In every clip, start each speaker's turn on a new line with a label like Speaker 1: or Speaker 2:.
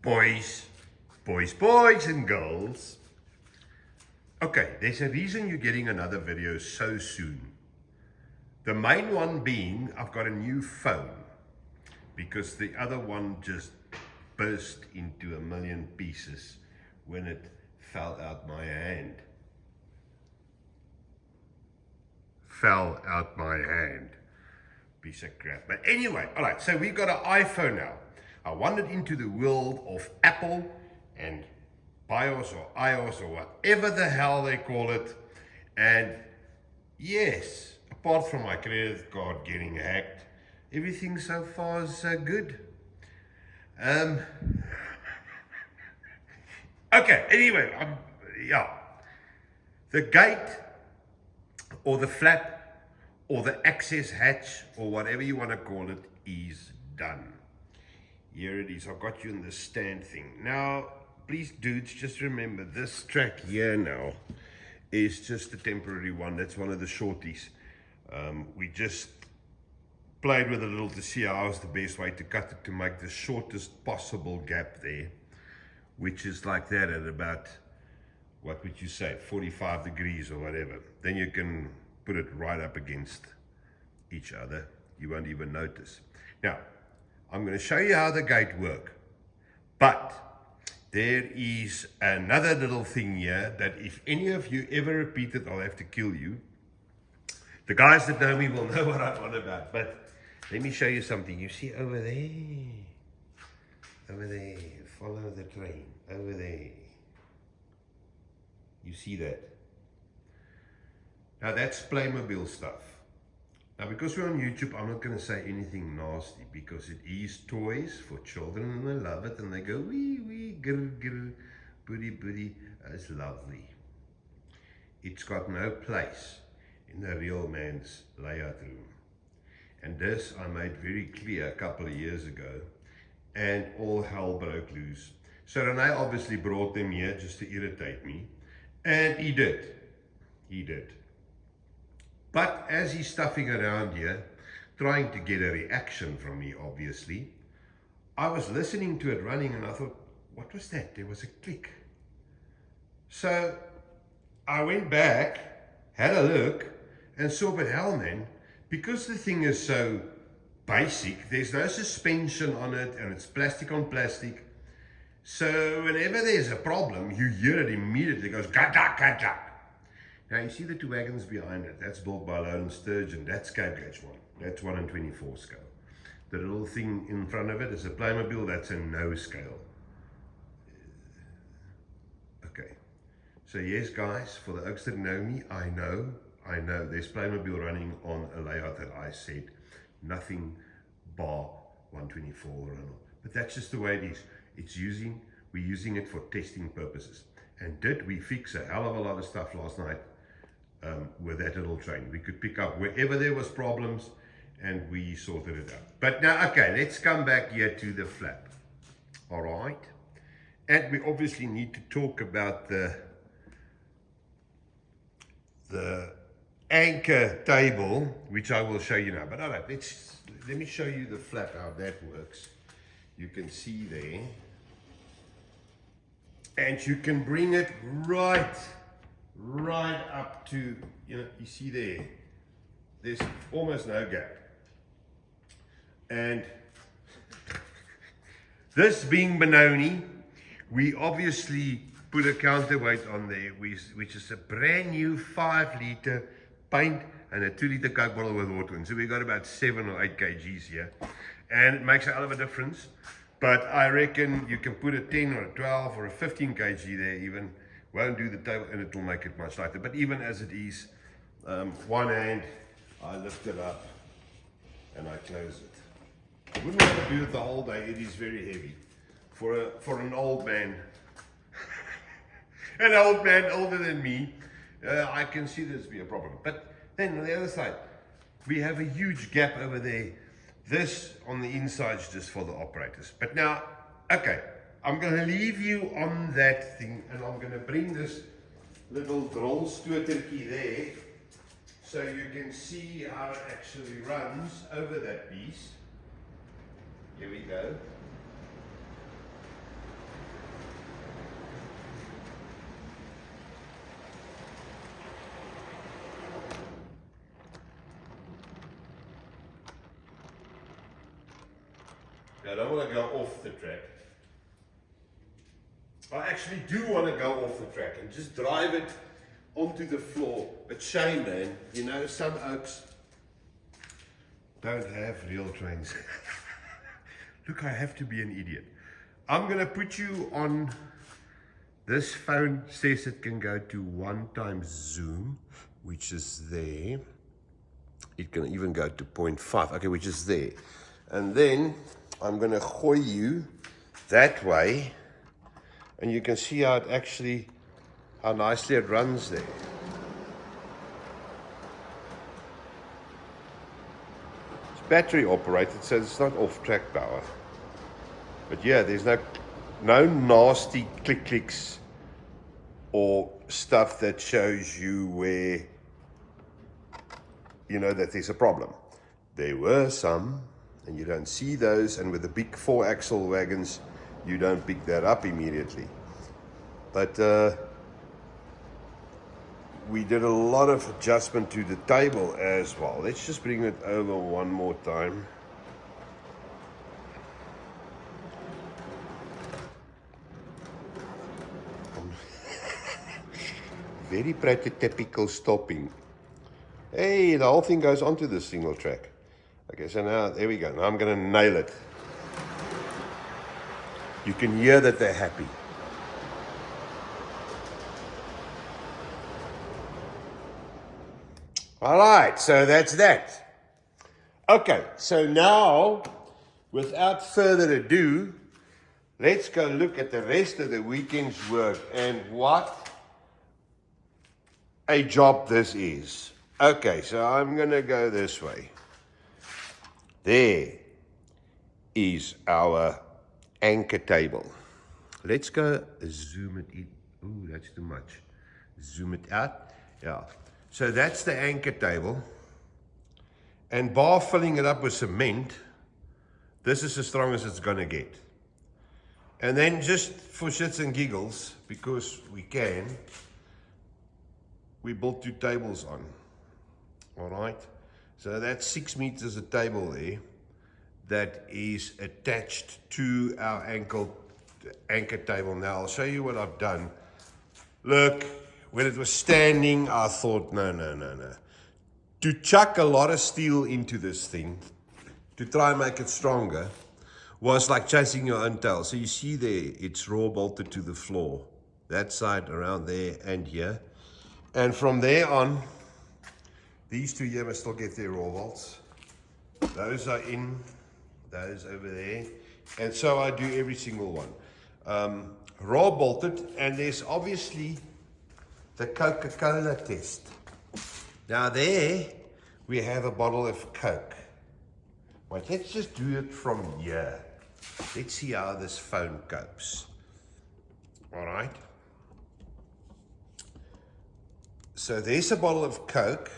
Speaker 1: Boys, boys and girls. Okay, there's a reason you're getting another video so soon. The main one being, I've got a new phone because the other one just burst into a million pieces when it fell out my hand. Fell out my hand. Piece of crap. But anyway, all right, so we've got an iPhone now. I wandered into the world of Apple and BIOS or iOS or whatever the hell they call it. And yes, apart from my credit card getting hacked, everything so far is so good. Okay, anyway, the gate or the flap or the access hatch or whatever you want to call it is done. Here it is. I've got you in the stand thing. Now, please dudes, just remember this track here now is just a temporary one. That's one of the shorties. We just played with it a little to see how was the best way to cut it to make the shortest possible gap there, which is like that at about, what would you say, 45 degrees or whatever. Then you can put it right up against each other. You won't even notice. Now, I'm going to show you how the gate works. But there is another little thing here that if any of you ever repeat it, I'll have to kill you. The guys that know me will know what I'm on about. But let me show you something. You see over there? Over there. Follow the train. Over there. You see that? Now that's Playmobil stuff. Now because we're on YouTube, I'm not going to say anything nasty because it is toys for children and they love it and they go wee wee grr grr booty booty. It's lovely. It's got no place in a real man's layout room. And this I made very clear a couple of years ago and all hell broke loose. So Renee obviously brought them here just to irritate me. And he did. He did. But as he's stuffing around here, trying to get a reaction from me, obviously, I was listening to it running and I thought, what was that? There was a click. So I went back, had a look, and saw, but hell man, because the thing is so basic, there's no suspension on it and it's plastic on plastic. So whenever there's a problem, you hear it immediately. It goes, gata, gata. Now you see the two wagons behind it. That's built by Lone Sturgeon. That's Cape Gauge one. That's 1 in 24 scale. The little thing in front of it is a Playmobil. That's a no scale. Okay. So yes, guys, for the oaks that know me, I know. There's Playmobil running on a layout that I said nothing bar 124 or not. But that's just the way it is. We're using it for testing purposes. And did we fix a hell of a lot of stuff last night with that little train? We could pick up wherever there was problems and we sorted it out. But now, okay, let's come back here to the flap. All right. And we obviously need to talk about the anchor table, which I will show you now. But all right, let me show you the flap, how that works. You can see there. And you can bring it right up to, you see there, there's almost no gap. And this being Benoni, we obviously put a counterweight on there, which is a brand new 5-liter paint and a 2-liter Coke bottle with water in. So we got about 7 or 8 kgs here. And it makes a hell of a difference. But I reckon you can put a 10 or a 12 or a 15 kg there even, won't do the table and it will make it much lighter. But even as it is, one hand, I lift it up and I close it. I wouldn't want to do it the whole day, it is very heavy. For an old man, an old man older than me, I can see this be a problem. But then on the other side, we have a huge gap over there. This on the inside is just for the operators. But now, okay, I'm going to leave you on that thing and I'm going to bring this little drill stotertjie there so you can see how it actually runs over that piece. Here we go. don't want to go off the track. I actually do want to go off the track and just drive it onto the floor. But shame, man, you know, some oaks don't have real trains. Look, I have to be an idiot. I'm going to put you on, this phone says it can go to 1x zoom, which is there. It can even go to 0.5, okay, which is there. And then I'm going to gooi you that way, and you can see how it actually, how nicely it runs there. It's battery operated, so it's not off track power. But yeah, there's no nasty clicks or stuff that shows you where, you know, that there's a problem. There were some, and you don't see those, and with the big 4-axle wagons, you don't pick that up immediately. But we did a lot of adjustment to the table as well. Let's just bring it over one more time. Very prototypical stopping. Hey, the whole thing goes onto the single track. Okay, so now, there we go. Now I'm going to nail it. You can hear that they're happy. All right, so that's that. Okay, so now, without further ado, let's go look at the rest of the weekend's work and what a job this is. Okay, so I'm going to go this way. There is our anchor table. Let's go zoom it in. Ooh, that's too much. Zoom it out. Yeah. So that's the anchor table. And bar filling it up with cement, this is as strong as it's going to get. And then just for shits and giggles, because we can, we built 2 tables on. All right, so that's 6 meters a table there that is attached to our anchor table. Now I'll show you what I've done. Look, when it was standing, I thought, no. To chuck a lot of steel into this thing, to try and make it stronger, was like chasing your own tail. So you see there, it's raw bolted to the floor. That side, around there, and here. And from there on, these 2 here must still get their raw bolts. Those are in, those over there. And so I do every single one. Raw bolted, and there's obviously the Coca Cola test. Now there, we have a bottle of Coke. Wait, let's just do it from here. Let's see how this phone copes. All right. So there's a bottle of Coke.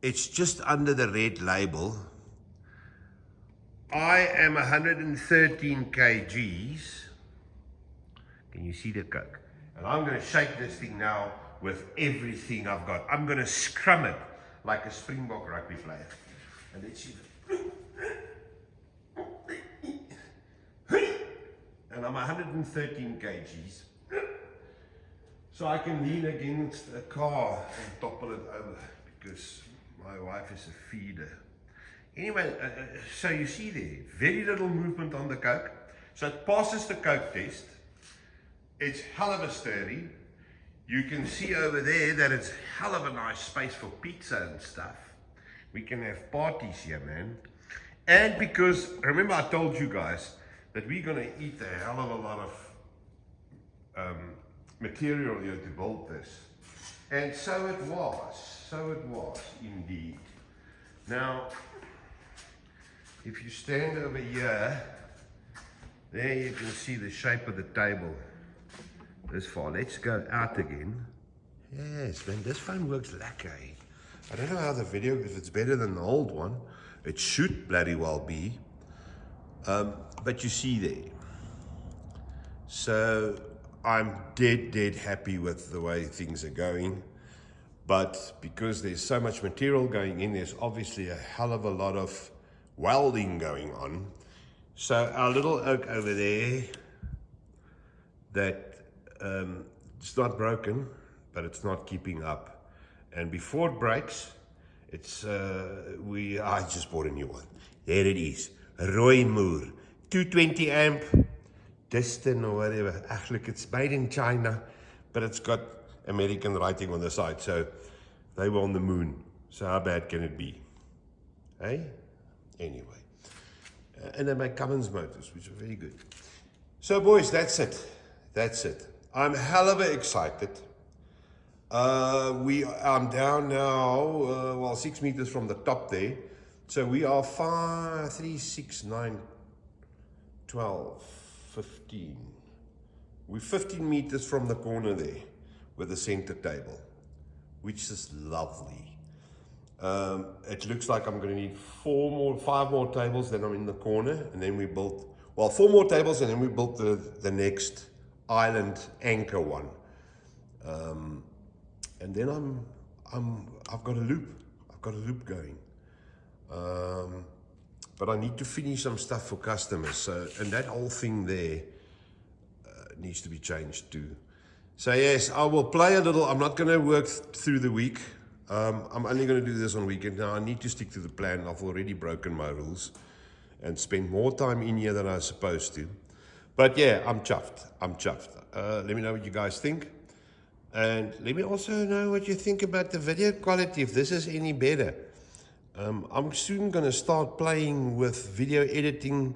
Speaker 1: It's just under the red label. I am 113 kgs. Can you see the Coke? And I'm going to shake this thing now with everything I've got. I'm going to scrum it like a Springbok rugby player. And let's see. And I'm 113 kgs. So I can lean against a car and topple it over because my wife is a feeder. Anyway, so you see there, very little movement on the Coke. So it passes the Coke test. It's hell of a sturdy. You can see over there that it's hell of a nice space for pizza and stuff. We can have parties here, man. And because, remember I told you guys that we're going to eat a hell of a lot of material here to build this. And so it was indeed. Now, if you stand over here, there you can see the shape of the table this far. Let's go out again. Yes, man, this phone works lekker. I don't know how the video, if it's better than the old one. It should bloody well be. But you see there. So I'm dead happy with the way things are going. But because there's so much material going in, there's obviously a hell of a lot of welding going on. So our little oak over there, that it's not broken, but it's not keeping up. And before it breaks, it's I just bought a new one. There it is, Roy Moore, 220 amp, Distant or whatever. Actually, it's made in China, but it's got American writing on the side. So they were on the moon. So how bad can it be? Hey? Anyway. And they make Cummins motors, which are very good. So boys, that's it. That's it. I'm hell of a excited. I'm down now, 6 meters from the top there. So we are 5, 3, 6, 9, 12, 15. We're 15 meters from the corner there with the center table, which is lovely. It looks like I'm going to need 5 more tables, then I'm in the corner, and then we built, 4 more tables, and then we built the next island anchor one. And then I've got a loop. I've got a loop going. But I need to finish some stuff for customers. So, and that whole thing there needs to be changed too. So yes, I will play a little. I'm not going to work through the week. I'm only going to do this on weekend. Now I need to stick to the plan. I've already broken my rules and spend more time in here than I was supposed to. But yeah, I'm chuffed. I'm chuffed. Let me know what you guys think. And let me also know what you think about the video quality, if this is any better. I'm soon going to start playing with video editing.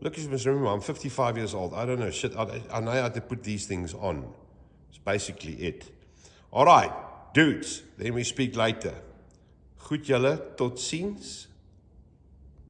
Speaker 1: Look, you must remember, I'm 55 years old. I don't know shit. I know how to put these things on. It's basically it. All right, dudes. Then we speak later. Goed julle, tot ziens.